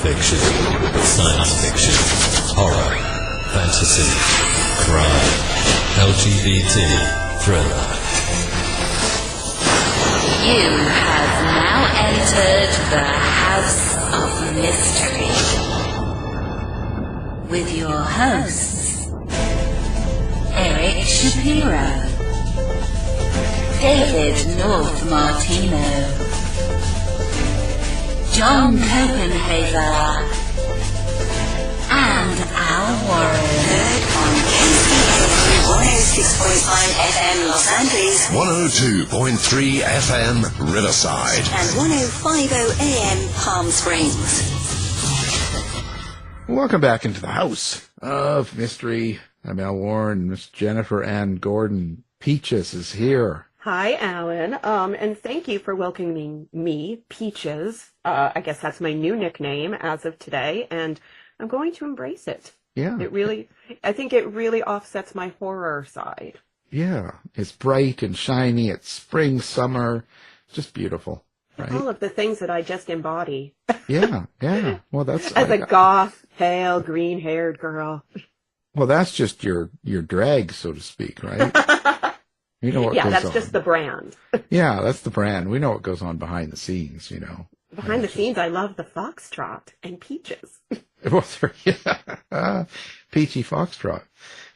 fiction, science fiction, horror, fantasy, crime, LGBT, thriller. You have now entered the House of Mystery with your hosts, Eric Shapiro, David North Martino, John Copenhaver, and Al Warren. Heard on KCAA 106.5 FM Los Angeles, 102.3 FM Riverside, and 105.0 AM Palm Springs. Welcome back into the House of Mystery. I'm Al Warren. Miss Jennifer Ann Gordon Peaches is here. Hi, Alan, and thank you for welcoming me, Peaches. I guess that's my new nickname as of today, and I'm going to embrace it. Yeah. I think it really offsets my horror side. Yeah, it's bright and shiny. It's spring, summer, just beautiful, right? All of the things that I just embody. Yeah. Well, that's as a goth, pale, green-haired girl. Well, that's just your drag, so to speak, right? You know what goes that's on. just the brand. Yeah, that's the brand. We know what goes on behind the scenes, you know. Behind the scenes, I love the foxtrot and Peaches. Well, Peachy Foxtrot.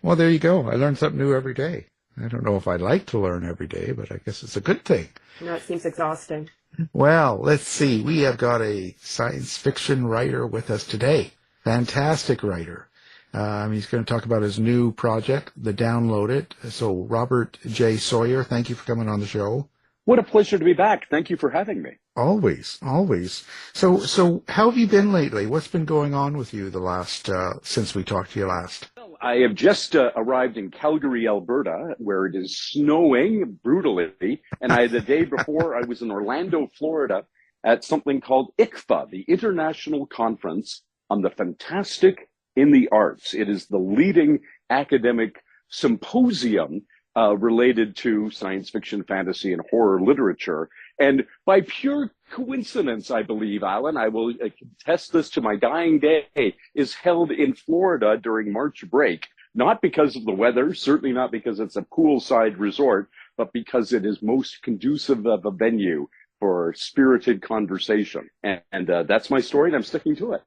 Well, there you go. I learn something new every day. I don't know if I'd like to learn every day, but I guess it's a good thing. No, it seems exhausting. Well, let's see. We have got a science fiction writer with us today. Fantastic writer. He's going to talk about his new project, The Download It. So, Robert J. Sawyer, thank you for coming on the show. What a pleasure to be back. Thank you for having me. Always. So how have you been lately? What's been going on with you the last, since we talked to you last? Well, I have just arrived in Calgary, Alberta, where it is snowing brutally. And the day before, I was in Orlando, Florida, at something called ICFA, the International Conference on the Fantastic in the Arts. It is the leading academic symposium related to science fiction, fantasy, and horror literature. And by pure coincidence, I believe, Alan, I will contest this to my dying day, is held in Florida during March break, not because of the weather, certainly not because it's a poolside resort, but because it is most conducive of a venue for spirited conversation. And that's my story, and I'm sticking to it.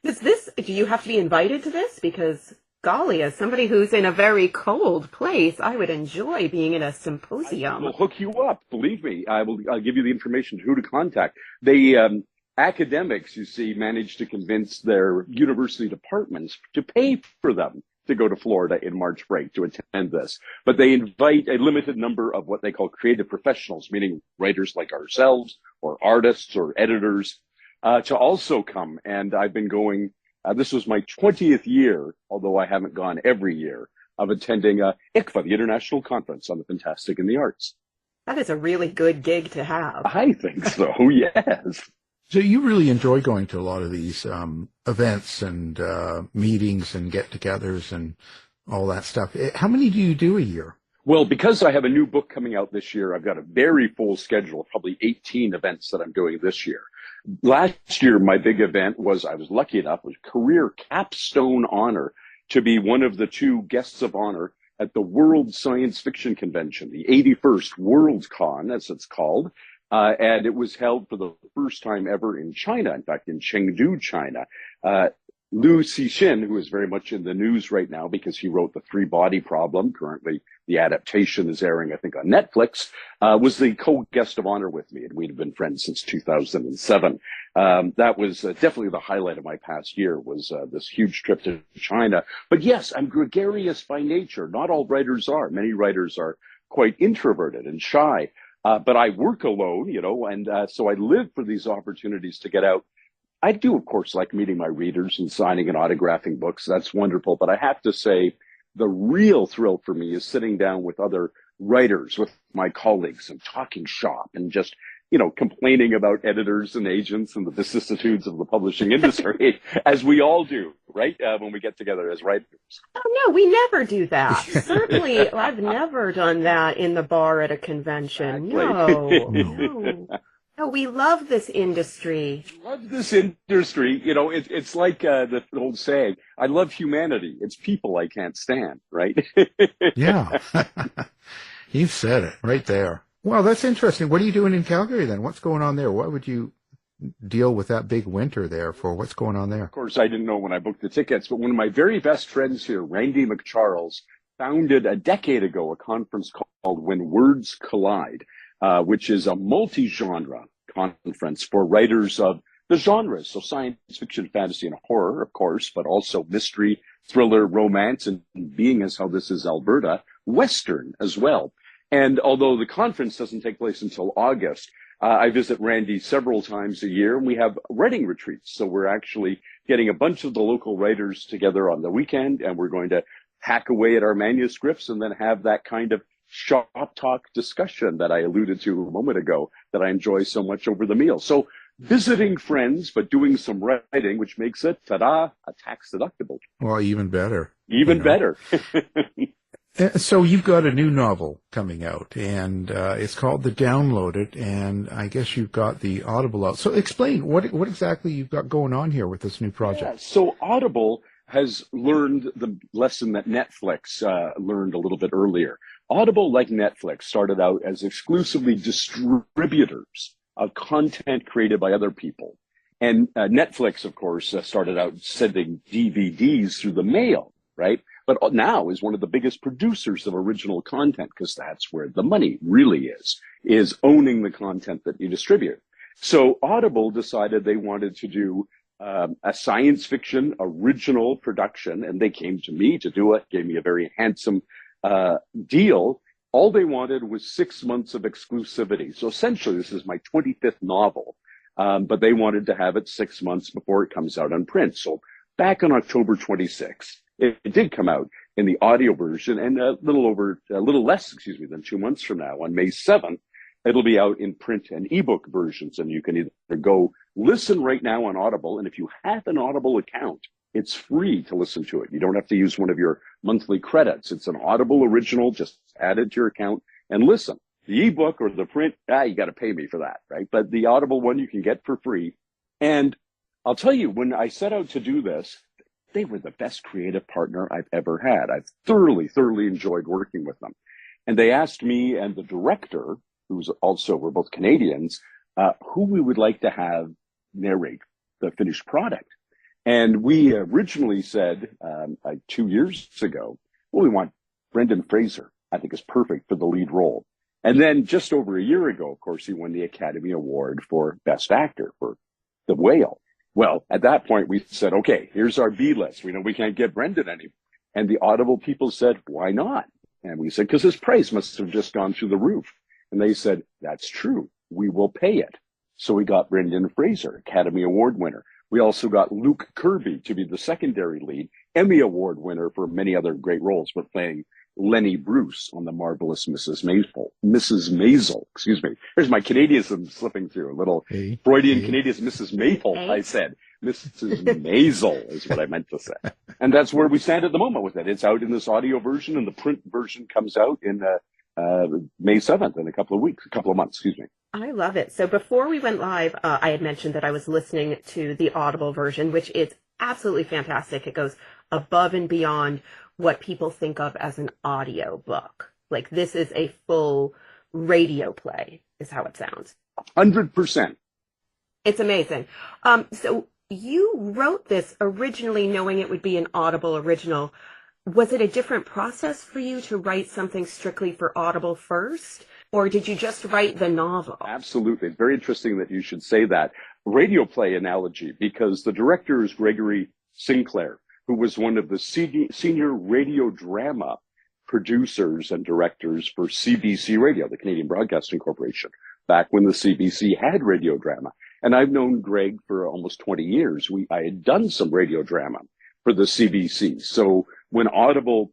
Do you have to be invited to this? Because, golly, as somebody who's in a very cold place, I would enjoy being in a symposium. I will hook you up. Believe me, I'll give you the information who to contact. The academics, you see, managed to convince their university departments to pay for them to go to Florida in March break to attend this. But they invite a limited number of what they call creative professionals, meaning writers like ourselves or artists or editors, to also come. And I've been going, this was my 20th year, although I haven't gone every year, of attending ICFA, the International Conference on the Fantastic in the Arts. That is a really good gig to have. I think so, yes. So you really enjoy going to a lot of these events and meetings and get-togethers and all that stuff. How many do you do a year? Well, because I have a new book coming out this year, I've got a very full schedule, probably 18 events that I'm doing this year. Last year, my big event was, I was lucky enough, was career capstone honor to be one of the two guests of honor at the World Science Fiction Convention, the 81st WorldCon, as it's called. And it was held for the first time ever in China, in fact, in Chengdu, China. Liu Cixin, who is very much in the news right now because he wrote The Three-Body Problem. Currently, the adaptation is airing, I think, on Netflix, was the co-guest of honor with me, and we'd been friends since 2007. That was definitely the highlight of my past year, was this huge trip to China. But yes, I'm gregarious by nature. Not all writers are. Many writers are quite introverted and shy. But I work alone, and so I live for these opportunities to get out. I do, of course, like meeting my readers and signing and autographing books. That's wonderful. But I have to say, the real thrill for me is sitting down with other writers, with my colleagues, and talking shop and just, complaining about editors and agents and the vicissitudes of the publishing industry, as we all do, right, when we get together as writers. Oh, no, we never do that. Certainly, I've never done that in the bar at a convention. Exactly. No. Oh, we love this industry. Love this industry. You know, it's like the old saying, I love humanity. It's people I can't stand, right? Yeah. You said it right there. Well, that's interesting. What are you doing in Calgary then? What's going on there? What would you deal with that big winter there for? What's going on there? Of course, I didn't know when I booked the tickets, but one of my very best friends here, Randy McCharles, founded a decade ago a conference called When Words Collide, which is a multi-genre conference for writers of the genres. So science fiction, fantasy, and horror, of course, but also mystery, thriller, romance, and being as how this is Alberta, Western as well. And although the conference doesn't take place until August, I visit Randy several times a year, and we have writing retreats. So we're actually getting a bunch of the local writers together on the weekend, and we're going to hack away at our manuscripts and then have that kind of shop talk discussion that I alluded to a moment ago that I enjoy so much over the meal. So visiting friends, but doing some writing, which makes it, ta-da, a tax deductible. Well, even better. Even better. So you've got a new novel coming out, and it's called The Downloaded, and I guess you've got the Audible out. So explain what exactly you've got going on here with this new project. Yeah, so Audible has learned the lesson that Netflix learned a little bit earlier. Audible, like Netflix, started out as exclusively distributors of content created by other people. And Netflix, of course, started out sending DVDs through the mail, right? But now is one of the biggest producers of original content, because that's where the money really is owning the content that you distribute. So Audible decided they wanted to do a science fiction original production, and they came to me to do it, gave me a very handsome deal. All they wanted was 6 months of exclusivity. So essentially, this is my 25th novel, but they wanted to have it 6 months before it comes out on print. So back on October 26th, it did come out in the audio version, and a little less, than 2 months from now, on May 7th, it'll be out in print and ebook versions, and you can either go listen right now on Audible, and if you have an Audible account, it's free to listen to it. You don't have to use one of your monthly credits. It's an Audible original. Just add it to your account and listen. The ebook or the print, you got to pay me for that, right? But the Audible one you can get for free. And I'll tell you, when I set out to do this, they were the best creative partner I've ever had. I've thoroughly enjoyed working with them. And they asked me and the director, who's also, we're both Canadians, who we would like to have narrate the finished product. And we originally said, 2 years ago, well, we want Brendan Fraser, I think is perfect for the lead role. And then just over a year ago, of course, he won the Academy Award for Best Actor for The Whale. Well, at that point, we said, okay, here's our B list. We know we can't get Brendan anymore. And the Audible people said, why not? And we said, because his price must have just gone through the roof. And they said, that's true. We will pay it. So we got Brendan Fraser, Academy Award winner. We also got Luke Kirby to be the secondary lead, Emmy Award winner for many other great roles, but playing Lenny Bruce on The Marvelous Mrs. Maisel, excuse me. There's my Canadianism slipping through, a little Freudian Canadianism, Mrs. Maple, I said. Mrs. Maisel is what I meant to say. And that's where we stand at the moment with it. It's out in this audio version, and the print version comes out in May 7th, in a couple of months, excuse me. I love it. So before we went live, I had mentioned that I was listening to the Audible version, which is absolutely fantastic. It goes above and beyond what people think of as an audio book. Like, this is a full radio play, is how it sounds. 100%. It's amazing. So you wrote this originally knowing it would be an Audible original. Was it a different process for you to write something strictly for Audible first? Or did you just write the novel? Absolutely. Very interesting that you should say that. Radio play analogy, because the director is Gregory Sinclair, who was one of the senior radio drama producers and directors for CBC Radio, the Canadian Broadcasting Corporation, back when the CBC had radio drama. And I've known Greg for almost 20 years. I had done some radio drama for the CBC. So when Audible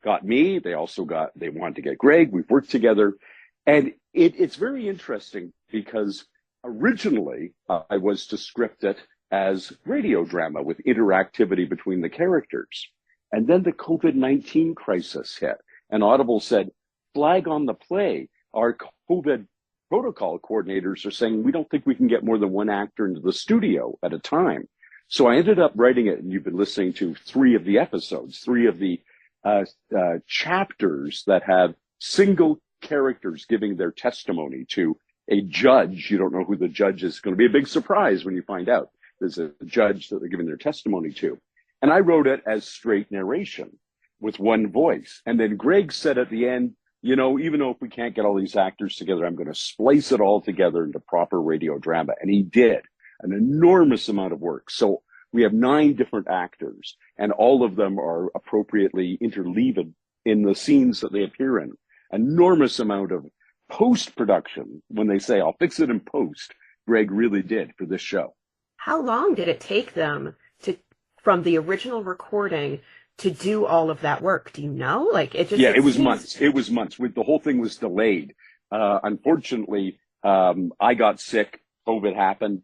got me, they wanted to get Greg. We've worked together. And it's very interesting because originally I was to script it as radio drama with interactivity between the characters. And then the COVID-19 crisis hit, and Audible said, flag on the play, our COVID protocol coordinators are saying, we don't think we can get more than one actor into the studio at a time. So I ended up writing it, and you've been listening to 3 of the episodes, 3 of the chapters that have single characters giving their testimony to a judge. You don't know who the judge is. It's going to be a big surprise when you find out there's a judge that they're giving their testimony to. And I wrote it as straight narration with one voice. And then Greg said at the end, you know, even though if we can't get all these actors together, I'm going to splice it all together into proper radio drama. And he did an enormous amount of work. So we have 9 different actors, and all of them are appropriately interleaved in the scenes that they appear in. Enormous amount of post-production. When they say, I'll fix it in post, Greg really did for this show. How long did it take them from the original recording to do all of that work? Do you know? It was months. It was months. The whole thing was delayed. Unfortunately, I got sick. COVID happened.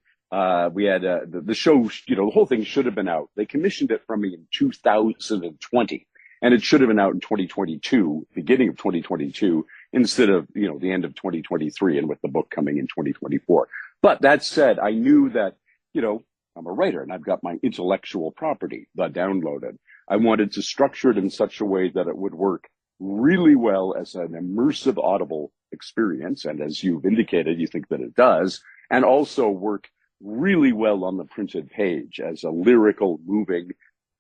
We had the show, the whole thing should have been out. They commissioned it from me in 2020, and it should have been out in 2022, beginning of 2022, instead of, the end of 2023, and with the book coming in 2024. But that said, I knew that, I'm a writer and I've got my intellectual property, the downloaded. I wanted to structure it in such a way that it would work really well as an immersive Audible experience. And as you've indicated, you think that it does, and also work really well on the printed page as a lyrical, moving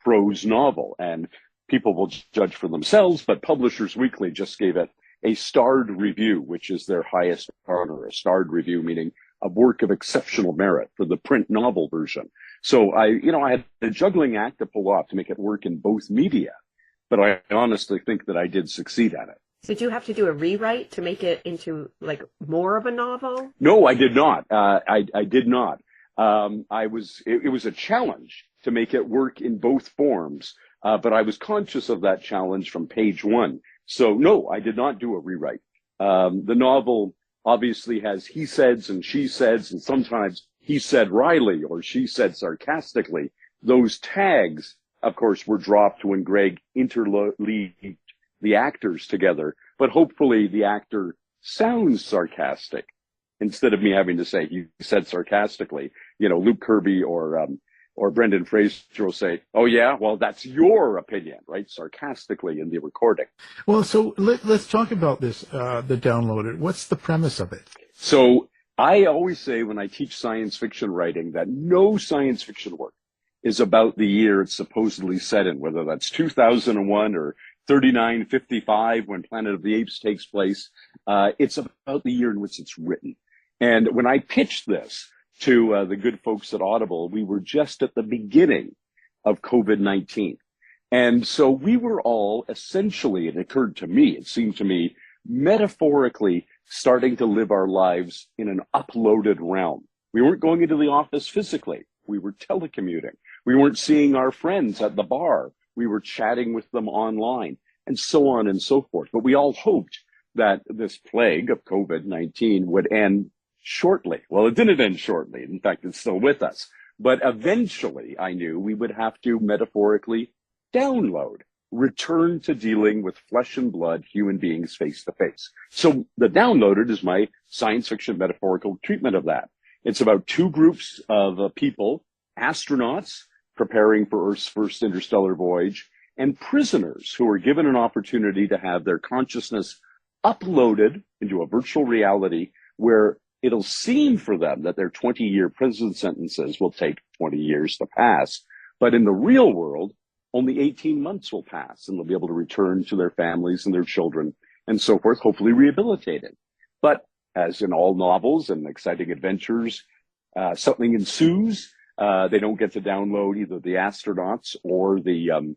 prose novel. And people will judge for themselves, but Publishers Weekly just gave it a starred review, which is their highest honor. A starred review meaning a work of exceptional merit for the print novel version. So I had a juggling act to pull off to make it work in both media, but I honestly think that I did succeed at it. So did you have to do a rewrite to make it into more of a novel? No, I did not. I did not. It was a challenge to make it work in both forms, but I was conscious of that challenge from page 1. So no, I did not do a rewrite. The novel obviously has he says and she says, and sometimes he said wryly or she said sarcastically. Those tags, of course, were dropped when Greg interleaved the actors together, but hopefully the actor sounds sarcastic instead of me having to say he said sarcastically. Luke Kirby or Brendan Fraser will say, oh yeah, well, that's your opinion, right? Sarcastically in the recording. Well, so let's talk about this, the downloaded. What's the premise of it? So I always say when I teach science fiction writing that no science fiction work is about the year it's supposedly set in, whether that's 2001 or 3955 when Planet of the Apes takes place. It's about the year in which it's written. And when I pitched this to the good folks at Audible, we were just at the beginning of COVID-19. And so we were all essentially, it seemed to me, metaphorically starting to live our lives in an uploaded realm. We weren't going into the office physically. We were telecommuting. We weren't seeing our friends at the bar. We were chatting with them online, and so on and so forth. But we all hoped that this plague of COVID-19 would end shortly. Well, it didn't end shortly. In fact, it's still with us. But eventually, I knew we would have to metaphorically download, return to dealing with flesh and blood human beings face to face. So the downloaded is my science fiction metaphorical treatment of that. It's about 2 groups of people, astronauts preparing for Earth's first interstellar voyage, and prisoners who are given an opportunity to have their consciousness uploaded into a virtual reality where it'll seem for them that their 20-year prison sentences will take 20 years to pass. But in the real world, only 18 months will pass, and they'll be able to return to their families and their children and so forth, hopefully rehabilitated. But as in all novels and exciting adventures, something ensues. They don't get to download either the astronauts or the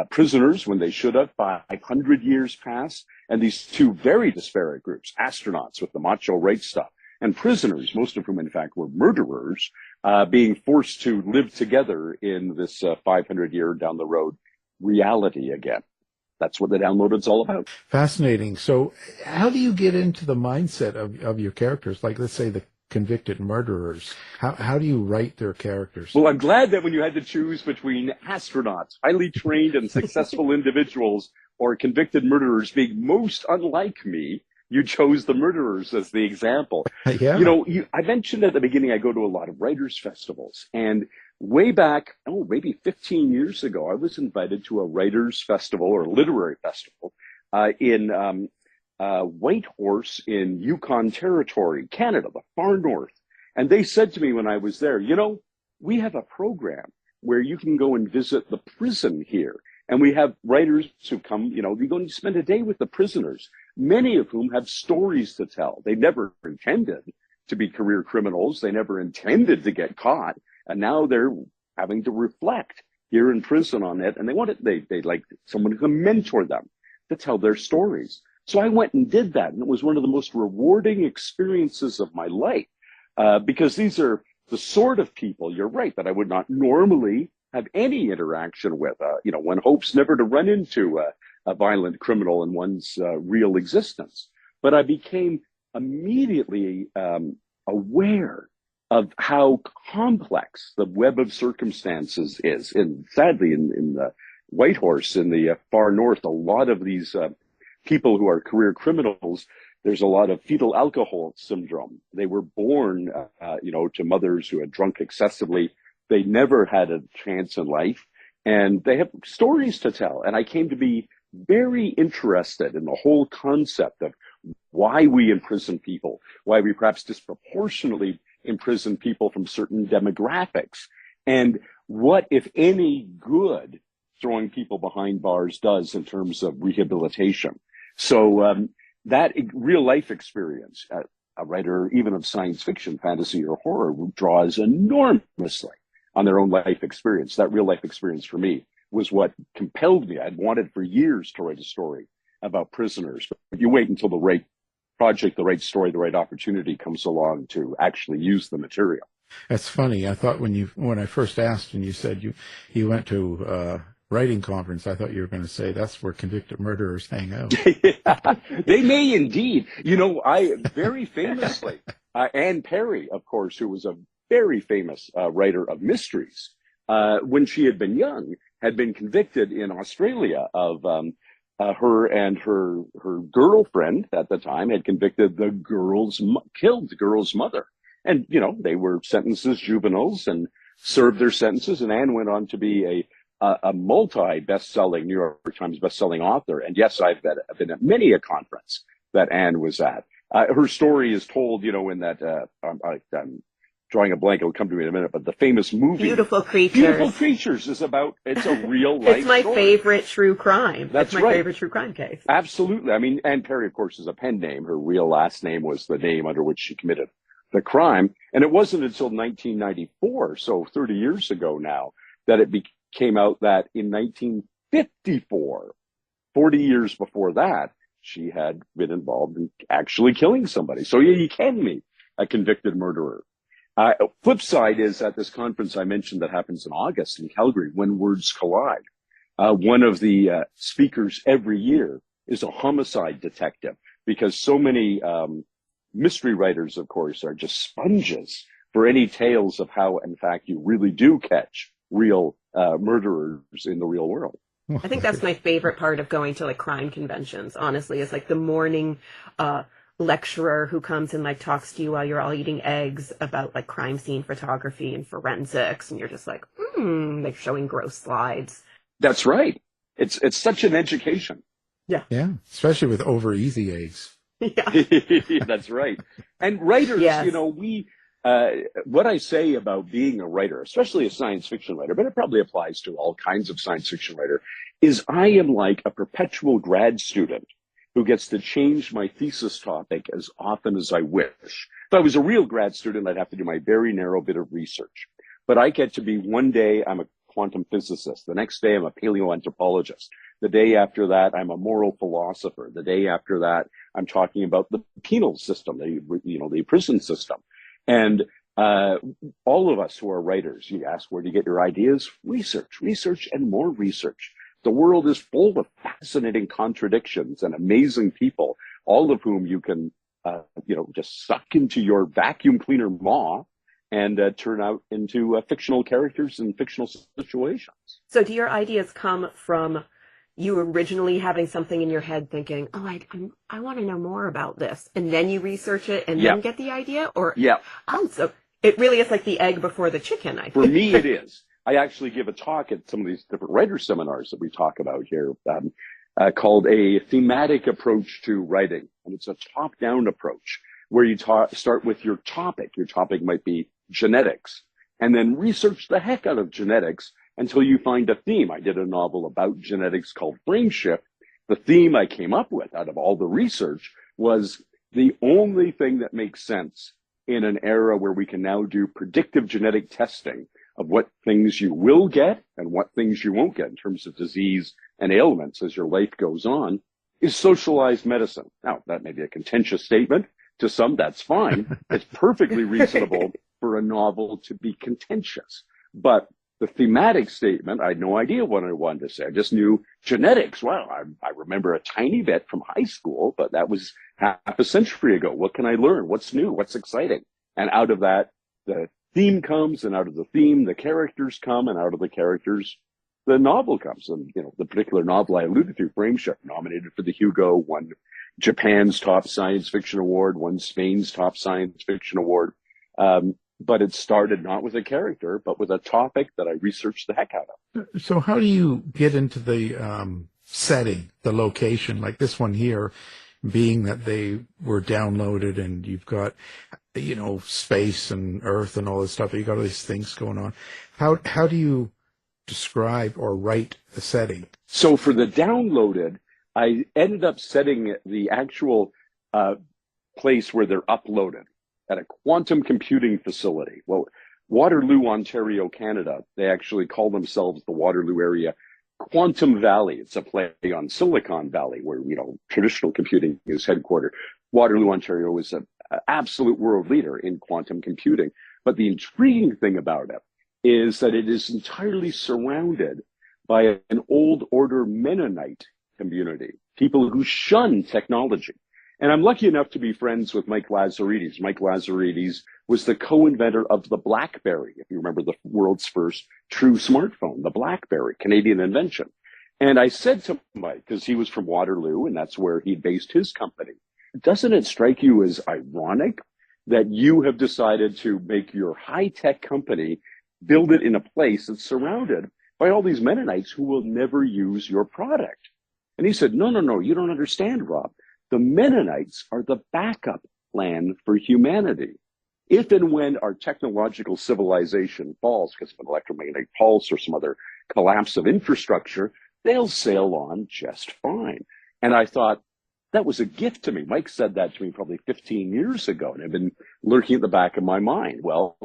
prisoners when they should have. 500 years pass, and these 2 very disparate groups, astronauts with the macho right stuff, and prisoners, most of whom, in fact, were murderers, being forced to live together in this 500-year down the road reality again. That's what the downloaded's all about. Fascinating. So how do you get into the mindset of your characters? Like, let's say the convicted murderers. How do you write their characters? Well, I'm glad that when you had to choose between astronauts, highly trained and successful individuals, or convicted murderers being most unlike me, you chose the murderers as the example. Yeah. I mentioned at the beginning, I go to a lot of writers' festivals, and way back, maybe 15 years ago, I was invited to a writers' festival or literary festival in Whitehorse in Yukon Territory, Canada, the far north. And they said to me when I was there, we have a program where you can go and visit the prison here. And we have writers who come, you go and spend a day with the prisoners, many of whom have stories to tell. They never intended to be career criminals. They never intended to get caught. And now they're having to reflect here in prison on it. And they like someone who can mentor them to tell their stories. So I went and did that. And it was one of the most rewarding experiences of my life, because these are the sort of people, you're right, that I would not normally have any interaction with. One hopes never to run into a violent criminal in one's real existence. But I became immediately aware of how complex the web of circumstances is. And sadly, in the Whitehorse, in the far north, a lot of these people who are career criminals, there's a lot of fetal alcohol syndrome. They were born, to mothers who had drunk excessively. They never had a chance in life, and they have stories to tell. And I came to be very interested in the whole concept of why we imprison people, why we perhaps disproportionately imprison people from certain demographics, and what, if any, good throwing people behind bars does in terms of rehabilitation. So that real life experience, a writer even of science fiction, fantasy, or horror draws enormously on their own life experience. That real life experience for me was what compelled me. I'd wanted for years to write a story about prisoners, but you wait until the right project, the right story, the right opportunity comes along to actually use the material. That's funny. I thought when I first asked and you said you went to writing conference, I thought you were going to say that's where convicted murderers hang out. Yeah, they may indeed. I very famously, Anne Perry, of course, who was a very famous writer of mysteries, when she had been young, had been convicted in Australia of her and her girlfriend at the time had convicted killed the girl's mother. And, they were sentenced as juveniles and served their sentences. And Anne went on to be a multi-best-selling, New York Times best-selling author. And yes, I've been at many a conference that Anne was at. Her story is told, in that, I'm drawing a blank, it'll come to me in a minute, but the famous movie Beautiful Creatures. Beautiful Creatures it's a real life It's my story. favorite true crime. That's my right. favorite true crime case. Absolutely. I mean, Anne Perry, of course, is a pen name. Her real last name was the name under which she committed the crime. And it wasn't until 1994, so 30 years ago now, that it came out that in 1954, 40 years before that, she had been involved in actually killing somebody. So yeah, you can meet a convicted murderer. Flip side is at this conference I mentioned that happens in August in Calgary, When Words Collide. One of the speakers every year is a homicide detective, because so many mystery writers, of course, are just sponges for any tales of how, in fact, you really do catch real murderers in the real world. I think that's my favorite part of going to crime conventions, honestly, is the morning lecturer who comes and talks to you while you're all eating eggs about crime scene photography and forensics, and you're just showing gross slides. That's right. It's such an education. Yeah, Especially with over easy eggs. Yeah, that's right. And writers, yes. What I say about being a writer, especially a science fiction writer, but it probably applies to all kinds of science fiction writer, is I am like a perpetual grad student who gets to change my thesis topic as often as I wish. If I was a real grad student, I'd have to do my very narrow bit of research. But I get to be, one day I'm a quantum physicist. The next day I'm a paleoanthropologist. The day after that, I'm a moral philosopher. The day after that, I'm talking about the penal system, the prison system. And all of us who are writers, you ask, where do you get your ideas? Research, and more research. The world is full of fascinating contradictions and amazing people, all of whom you can, just suck into your vacuum cleaner maw and turn out into fictional characters and fictional situations. So do your ideas come from you originally having something in your head thinking, oh, I want to know more about this. And then you research it and Yeah. then get the idea? Or, Yeah. oh, so it really is like the egg before the chicken, I think. For me, it is. I actually give a talk at some of these different writer seminars that we talk about here, called a thematic approach to writing. And it's a top-down approach where you start with your topic. Your topic might be genetics, and then research the heck out of genetics until you find a theme. I did a novel about genetics called Frame Shift. The theme I came up with out of all the research was the only thing that makes sense in an era where we can now do predictive genetic testing of what things you will get and what things you won't get in terms of disease and ailments as your life goes on, is socialized medicine. Now, that may be a contentious statement. To some, that's fine. It's perfectly reasonable for a novel to be contentious. But the thematic statement, I had no idea what I wanted to say. I just knew genetics. Well, I remember a tiny bit from high school, but that was half a century ago. What can I learn? What's new? What's exciting? And out of that, the theme comes, and out of the theme, the characters come, and out of the characters, the novel comes. And, you know, the particular novel I alluded to, Frame Shift, nominated for the Hugo, won Japan's top science fiction award, won Spain's top science fiction award. But it started not with a character, but with a topic that I researched the heck out of. So how do you get into the setting, the location, like this one here, being that they were downloaded and you've got, you know, space and earth and all this stuff, you got all these things going on. How do you describe or write a setting? So for the downloaded, I ended up setting the actual place where they're uploaded at a quantum computing facility. Well, Waterloo, Ontario, Canada, they actually call themselves the Waterloo area Quantum Valley. It's a play on Silicon Valley where, you know, traditional computing is headquartered. Waterloo, Ontario is an absolute world leader in quantum computing. But the intriguing thing about it is that it is entirely surrounded by an old order Mennonite community, people who shun technology. And I'm lucky enough to be friends with Mike Lazaridis. Mike Lazaridis was the co-inventor of the BlackBerry, if you remember the world's first true smartphone, the BlackBerry, Canadian invention. And I said to Mike, because he was from Waterloo and that's where he based his company, doesn't it strike you as ironic that you have decided to make your high-tech company build it in a place that's surrounded by all these Mennonites who will never use your product? And he said, no, you don't understand, Rob. The Mennonites are the backup plan for humanity. If and when our technological civilization falls because of an electromagnetic pulse or some other collapse of infrastructure, they'll sail on just fine. And I thought, that was a gift to me. Mike said that to me probably 15 years ago, and I've been lurking at the back of my mind. Well,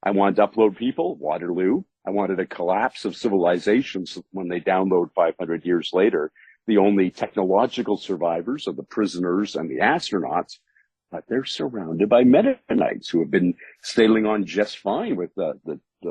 I wanted to upload people, Waterloo. I wanted a collapse of civilizations when they download 500 years later. The only technological survivors are the prisoners and the astronauts, but they're surrounded by Mennonites who have been sailing on just fine with the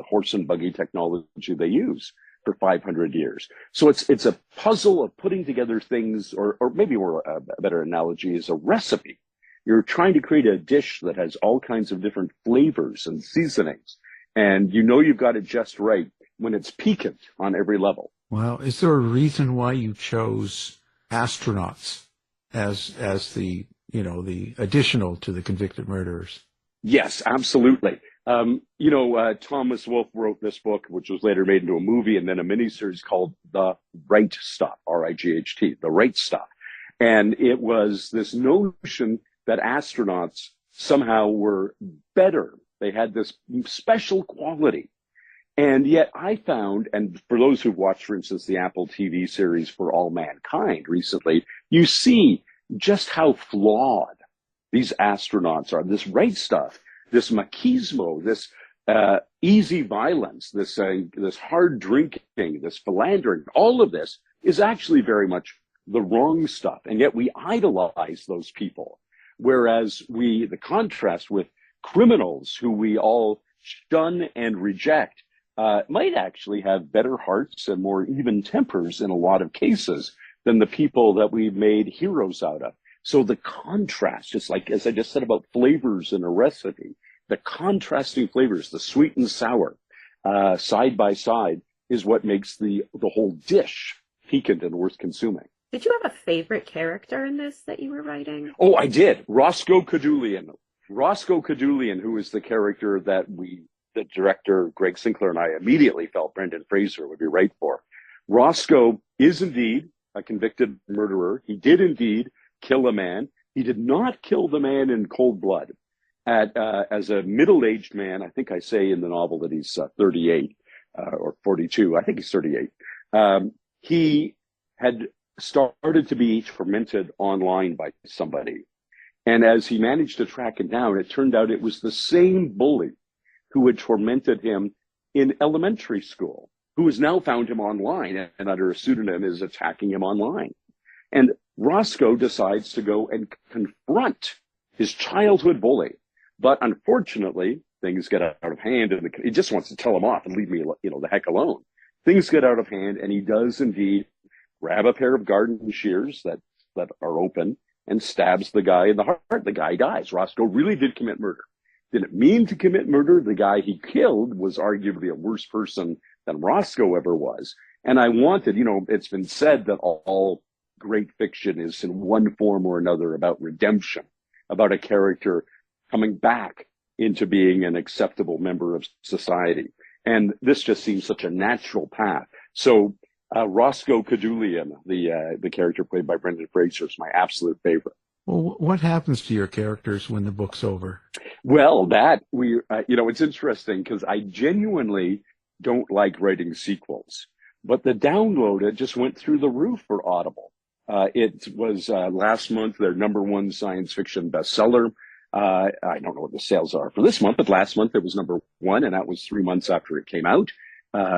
horse and buggy technology they use for 500 years. So it's a puzzle of putting together things, or maybe more a better analogy is a recipe. You're trying to create a dish that has all kinds of different flavors and seasonings, and you know you've got it just right when it's piquant on every level. Well, is there a reason why you chose astronauts as the, you know, the additional to the convicted murderers? Yes, absolutely. Thomas Wolfe wrote this book, which was later made into a movie and then a miniseries called The Right Stuff, R-I-G-H-T, The Right Stuff. And it was this notion that astronauts somehow were better. They had this special quality. And yet I found, and for those who've watched, for instance, the Apple TV series For All Mankind recently, you see just how flawed these astronauts are. This right stuff, this machismo, this easy violence, this hard drinking, this philandering, all of this is actually very much the wrong stuff. And yet we idolize those people. Whereas the contrast with criminals who we all shun and reject, might actually have better hearts and more even tempers in a lot of cases than the people that we've made heroes out of. So the contrast, just like as I just said about flavors in a recipe, the contrasting flavors, the sweet and sour, side by side, is what makes the whole dish piquant and worth consuming. Did you have a favorite character in this that you were writing? Oh, I did. Roscoe Cadulean. Roscoe Cadulean, who is the character that the director, Greg Sinclair, and I immediately felt Brendan Fraser would be right for. Roscoe is indeed a convicted murderer. He did indeed kill a man. He did not kill the man in cold blood. As a middle-aged man, I think I say in the novel that he's 38 or 42. I think he's 38. He had started to be tormented online by somebody. And as he managed to track it down, it turned out it was the same bully who had tormented him in elementary school, who has now found him online and under a pseudonym is attacking him online. And Roscoe decides to go and confront his childhood bully. But unfortunately, things get out of hand and he just wants to tell him off and leave me, the heck alone. Things get out of hand and he does indeed grab a pair of garden shears that are open and stabs the guy in the heart. The guy dies. Roscoe really did commit murder. Didn't mean to commit murder. The guy he killed was arguably a worse person than Roscoe ever was. And I wanted, it's been said that all great fiction is in one form or another about redemption, about a character coming back into being an acceptable member of society. And this just seems such a natural path. So Roscoe Cadulean, the character played by Brendan Fraser, is my absolute favorite. Well, what happens to your characters when the book's over? Well, it's interesting because I genuinely don't like writing sequels, but the download, it just went through the roof for Audible. It was last month their #1 science fiction bestseller. I don't know what the sales are for this month, but last month it was #1, and that was 3 months after it came out,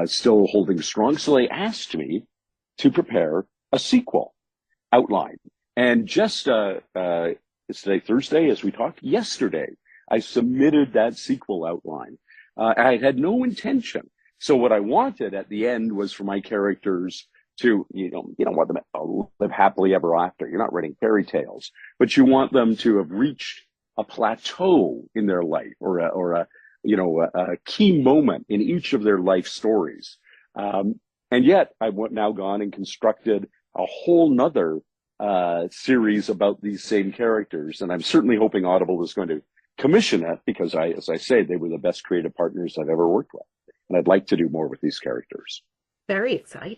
still holding strong. So they asked me to prepare a sequel outline. And just, it's today Thursday as we talked, yesterday, I submitted that sequel outline. I had no intention. So what I wanted at the end was for my characters to, you don't want them to live happily ever after. You're not writing fairy tales, but you want them to have reached a plateau in their life or a key moment in each of their life stories. And yet I've now gone and constructed a whole nother series about these same characters. And I'm certainly hoping Audible is going to commission that because as I say, they were the best creative partners I've ever worked with. And I'd like to do more with these characters. Very exciting.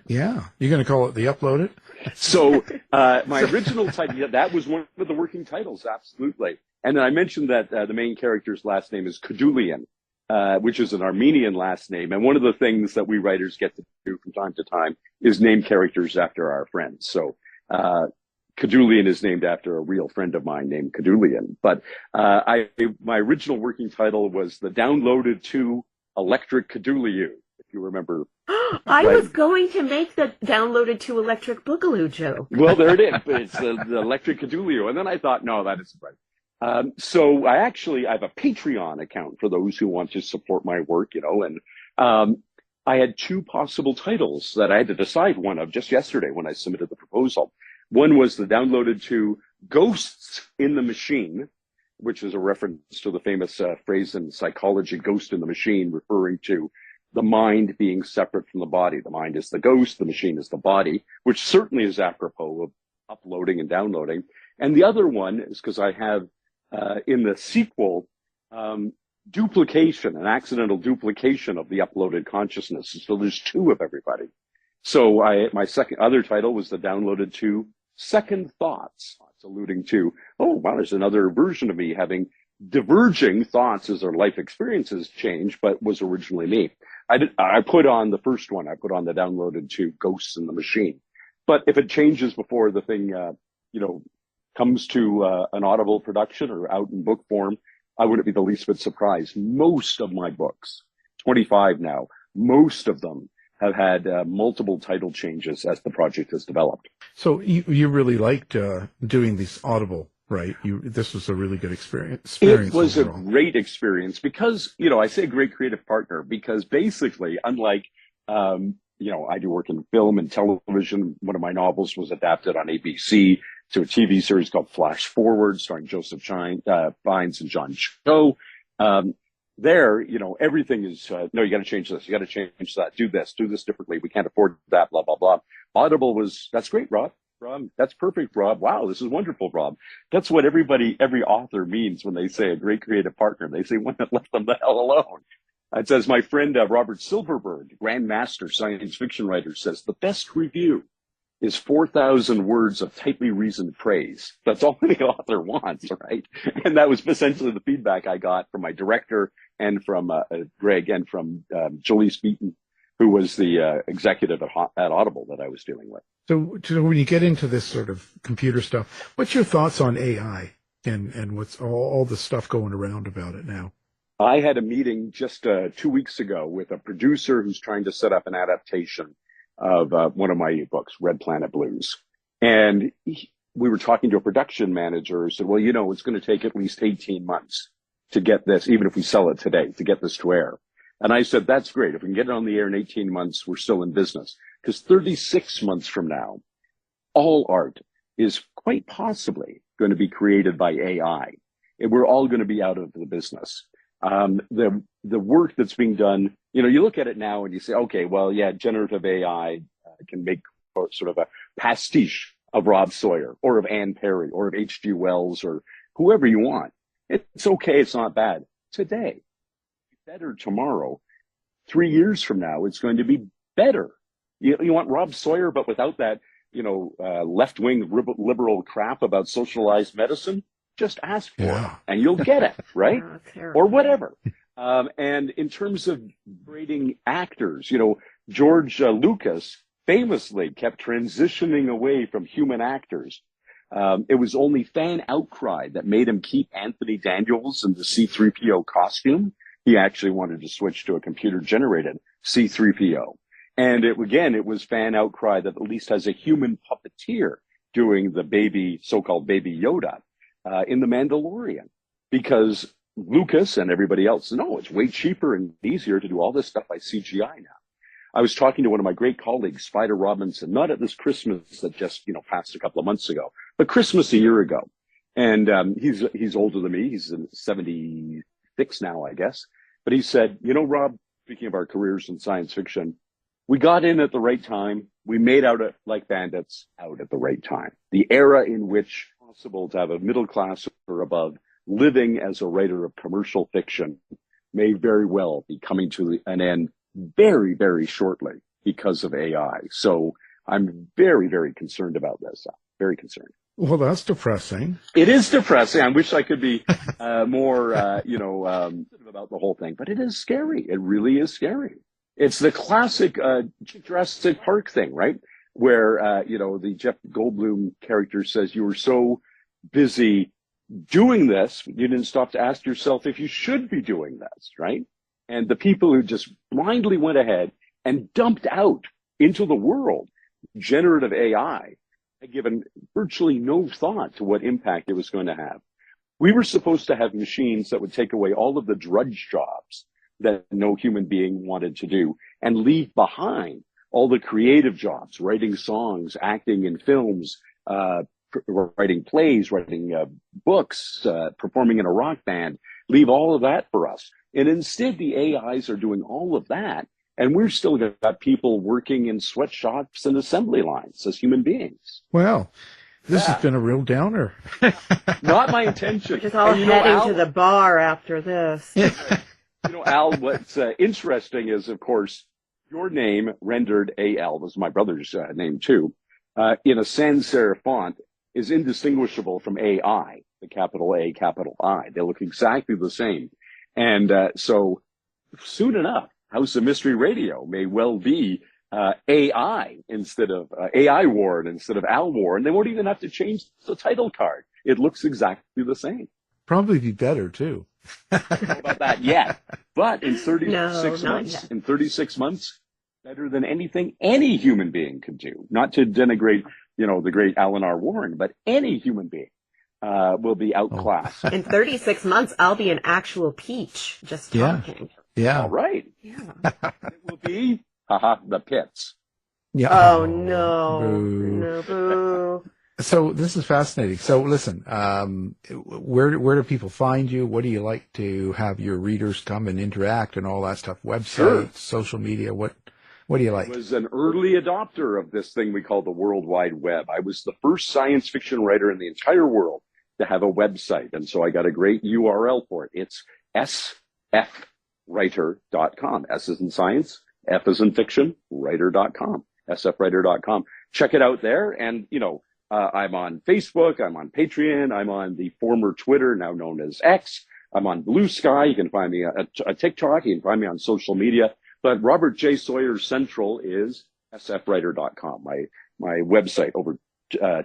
Yeah. You're going to call it The Uploaded? So my original title, that was one of the working titles, absolutely. And then I mentioned that the main character's last name is Cadulean, which is an Armenian last name. And one of the things that we writers get to do from time to time is name characters after our friends. So Cadulean is named after a real friend of mine named Cadulean. But my original working title was The Downloaded to Electric Cadulean, if you remember. I was going to make the Downloaded to Electric Boogaloo joke. Well, there it is. It's the Electric Cadulean. And then I thought, no, that isn't right. So I have a Patreon account for those who want to support my work, and I had 2 possible titles that I had to decide one of just yesterday when I submitted the proposal. One was The Downloaded to Ghosts in the Machine, which is a reference to the famous phrase in psychology, ghost in the machine, referring to the mind being separate from the body. The mind is the ghost, the machine is the body, which certainly is apropos of uploading and downloading. And the other one is because I have in the sequel, duplication, an accidental duplication of the uploaded consciousness. So there's 2 of everybody. So my other title was The Downloaded to Second Thoughts, alluding to, oh, wow, there's another version of me having diverging thoughts as their life experiences change, but was originally me. I put on the first one, I put on The Downloaded to Ghosts in the Machine. But if it changes before the thing, comes to an Audible production or out in book form, I wouldn't be the least bit surprised. Most of my books, 25 now, most of them have had multiple title changes as the project has developed. So you really liked doing this Audible, right? This was a really good experience. It was overall. a great experience because, I say great creative partner because basically, unlike, I do work in film and television. One of my novels was adapted on ABC to a TV series called Flash Forward, starring Joseph Fiennes and John Cho. There, everything is, no, you got to change this, you got to change that, do this differently, we can't afford that, blah, blah, blah. Audible that's great, Rob. That's perfect, Rob. Wow, this is wonderful, Rob. That's what every author means when they say a great creative partner. They say one that left them the hell alone. It says, my friend Robert Silverberg, grandmaster science fiction writer, says the best review is 4,000 words of tightly reasoned praise. That's all any author wants, right? And that was essentially the feedback I got from my director and from Greg and from Jaleese Beaton, who was the executive at Audible that I was dealing with. So when you get into this sort of computer stuff, what's your thoughts on AI and what's all the stuff going around about it now? I had a meeting just 2 weeks ago with a producer who's trying to set up an adaptation of one of my books, Red Planet Blues. And we were talking to a production manager who said, well, it's going to take at least 18 months to get this, even if we sell it today, to get this to air. And I said, that's great. If we can get it on the air in 18 months, we're still in business. Because 36 months from now, all art is quite possibly going to be created by AI. And we're all going to be out of the business. The work that's being done, you look at it now and you say, okay, well, yeah, generative AI can make sort of a pastiche of Rob Sawyer or of Anne Perry or of H.G. Wells or whoever you want. It's okay. It's not bad. Today, better tomorrow, 3 years from now, it's going to be better. You want Rob Sawyer, but without that, left-wing liberal crap about socialized medicine? Just ask for it and you'll get it, right? Or whatever. And in terms of grading actors, George Lucas famously kept transitioning away from human actors. It was only fan outcry that made him keep Anthony Daniels in the C-3PO costume. He actually wanted to switch to a computer-generated C-3PO. And it was fan outcry that at least has a human puppeteer doing the so-called baby Yoda. In The Mandalorian, because Lucas and everybody else know it's way cheaper and easier to do all this stuff by CGI now. I was talking to one of my great colleagues, Spider Robinson, not at this Christmas that just, passed a couple of months ago, but Christmas a year ago. And he's older than me. He's 76 now, I guess. But he said, Rob, speaking of our careers in science fiction, we got in at the right time. We made out like bandits out at the right time. The era in which possible to have a middle class or above living as a writer of commercial fiction may very well be coming to an end very, very shortly because of AI. So I'm very, very concerned about this. Very concerned. Well, that's depressing. It is depressing. I wish I could be more, about the whole thing, but it is scary. It really is scary. It's the classic Jurassic Park thing, right? Where, the Jeff Goldblum character says you were so busy doing this, you didn't stop to ask yourself if you should be doing this, right? And the people who just blindly went ahead and dumped out into the world generative AI had given virtually no thought to what impact it was going to have. We were supposed to have machines that would take away all of the drudge jobs that no human being wanted to do and leave behind all the creative jobs, writing songs, acting in films, writing plays, writing books, performing in a rock band, leave all of that for us. And instead, the AIs are doing all of that. And we're still got people working in sweatshops and assembly lines as human beings. Well, this has been a real downer. Not my intention. We're just all heading to the bar after this. Al, what's interesting is, of course, your name rendered AL, was my brother's name too, in a sans serif font is indistinguishable from AI, the capital A, capital I. They look exactly the same. And so soon enough, House of Mystery Radio may well be AI instead of AI Ward instead of Al Ward. And they won't even have to change the title card. It looks exactly the same. Probably be better too. I don't know about that yet. But in 36 months, better than anything any human being could do. Not to denigrate, the great Alan R. Warren, but any human being will be outclassed. In 36 months, I'll be an actual peach just talking. Yeah. All right. Yeah. It will be, the pits. Yeah. Oh, no. Boo. No, boo. So this is fascinating. So listen, where do people find you? What do you like to have your readers come and interact and all that stuff? Websites, social media, what What do you I like? was an early adopter of this thing we call the World Wide Web. I was the first science fiction writer in the entire world to have a website. And so I got a great URL for it. It's sfwriter.com. S is in science, F is in fiction, writer.com, sfwriter.com. Check it out there. And, I'm on Facebook, I'm on Patreon, I'm on the former Twitter, now known as X. I'm on Blue Sky. You can find me at TikTok. You can find me on social media. But Robert J. Sawyer Central is sfwriter.com, my website. Over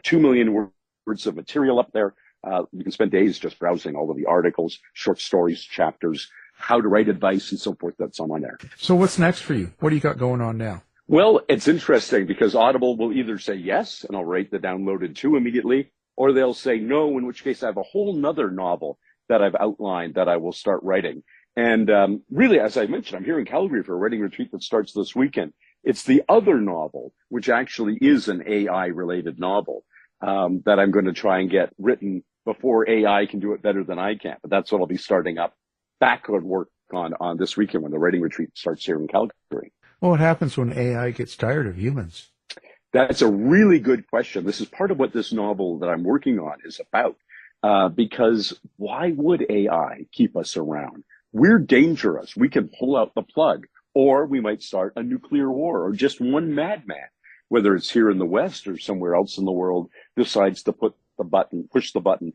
2 million words of material up there. You can spend days just browsing all of the articles, short stories, chapters, how to write advice, and so forth that's on there. So what's next for you? What do you got going on now? Well, it's interesting because Audible will either say yes, and I'll write the downloaded 2 immediately, or they'll say no, in which case I have a whole nother novel that I've outlined that I will start writing. And really, as I mentioned, I'm here in Calgary for a writing retreat that starts this weekend. It's the other novel, which actually is an AI-related novel, that I'm going to try and get written before AI can do it better than I can. But that's what I'll be starting up backward work on this weekend when the writing retreat starts here in Calgary. Well, what happens when AI gets tired of humans? That's a really good question. This is part of what this novel that I'm working on is about. Because why would AI keep us around? We're dangerous. We can pull out the plug, or we might start a nuclear war, or just one madman, whether it's here in the West or somewhere else in the world, decides to push the button.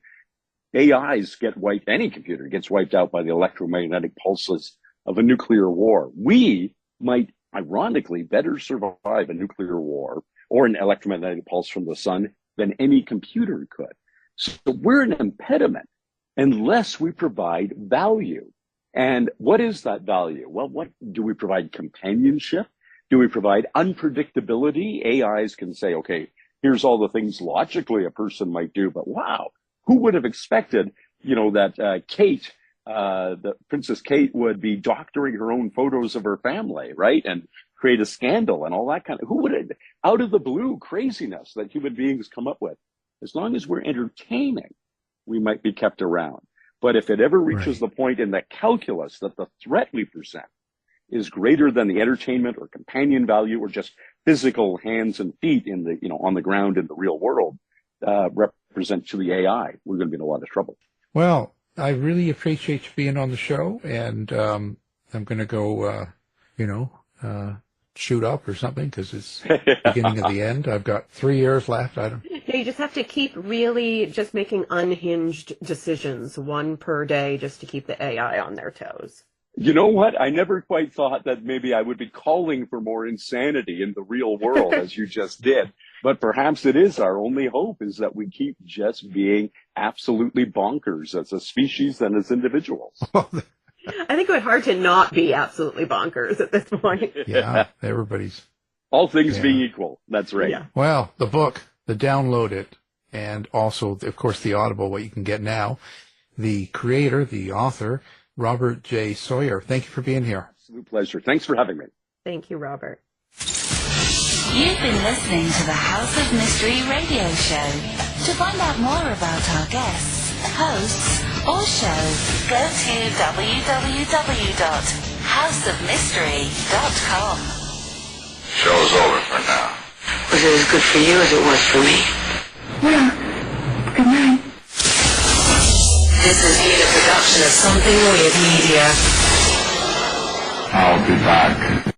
AIs get wiped, any computer gets wiped out by the electromagnetic pulses of a nuclear war. We might, ironically, better survive a nuclear war or an electromagnetic pulse from the sun than any computer could. So we're an impediment unless we provide value. And what is that value? Well, what do we provide? Companionship? Do we provide unpredictability? AIs can say, okay, here's all the things logically a person might do, but wow, who would have expected, that Kate, the Princess Kate would be doctoring her own photos of her family, right? And create a scandal and all that who would have, out of the blue craziness that human beings come up with. As long as we're entertaining, we might be kept around. But if it ever reaches the point in the calculus that the threat we present is greater than the entertainment or companion value or just physical hands and feet in the, on the ground in the real world, represent to the AI, we're going to be in a lot of trouble. Well, I really appreciate you being on the show, and I'm going to go, shoot up or something because it's beginning of the end. I've got 3 years left. You just have to keep really just making unhinged decisions, one per day, just to keep the AI on their toes. You know what? I never quite thought that maybe I would be calling for more insanity in the real world as you just did. But perhaps it is our only hope is that we keep just being absolutely bonkers as a species and as individuals. I think it would be hard to not be absolutely bonkers at this point. Yeah, everybody's. All things being equal. That's right. Yeah. Well, the book, the download it, and also, of course, the Audible, what you can get now. The creator, the author, Robert J. Sawyer. Thank you for being here. Absolute pleasure. Thanks for having me. Thank you, Robert. You've been listening to the House of Mystery radio show. To find out more about our guests, hosts, or show, go to www.houseofmystery.com. Show's over for now. Was it as good for you as it was for me? Yeah. Good night. This has been a production of Something Weird Media. I'll be back.